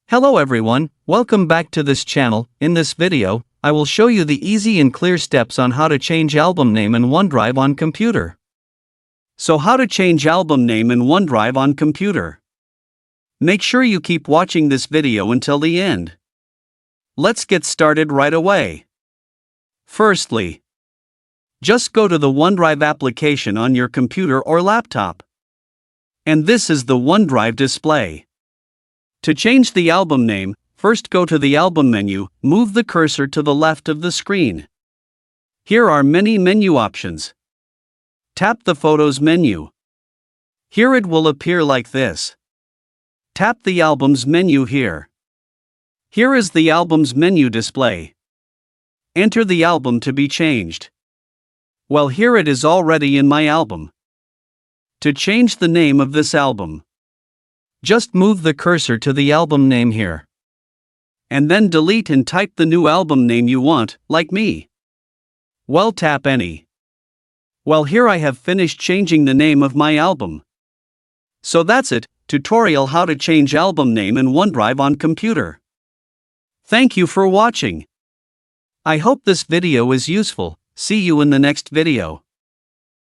Hello everyone, welcome back to this channel. In this video, I will show you the easy and clear steps on how to change album name in OneDrive on computer. So how to change album name in OneDrive on computer? Make sure you keep watching this video until the end. Let's get started right away. Firstly, just go to the OneDrive application on your computer or laptop. And this is the OneDrive display. To change the album name, first go to the album menu, move the cursor to the left of the screen. Here are many menu options. Tap the Photos menu. Here it will appear like this. Tap the Albums menu here. Here is the Albums menu display. Enter the album to be changed. Well, here it is already in my album. To change the name of this album, just move the cursor to the album name here. And then delete and type the new album name you want, like me. Well, tap any. Well, here I have finished changing the name of my album. So that's it, tutorial how to change album name in OneDrive on computer. Thank you for watching. I hope this video is useful. See you in the next video.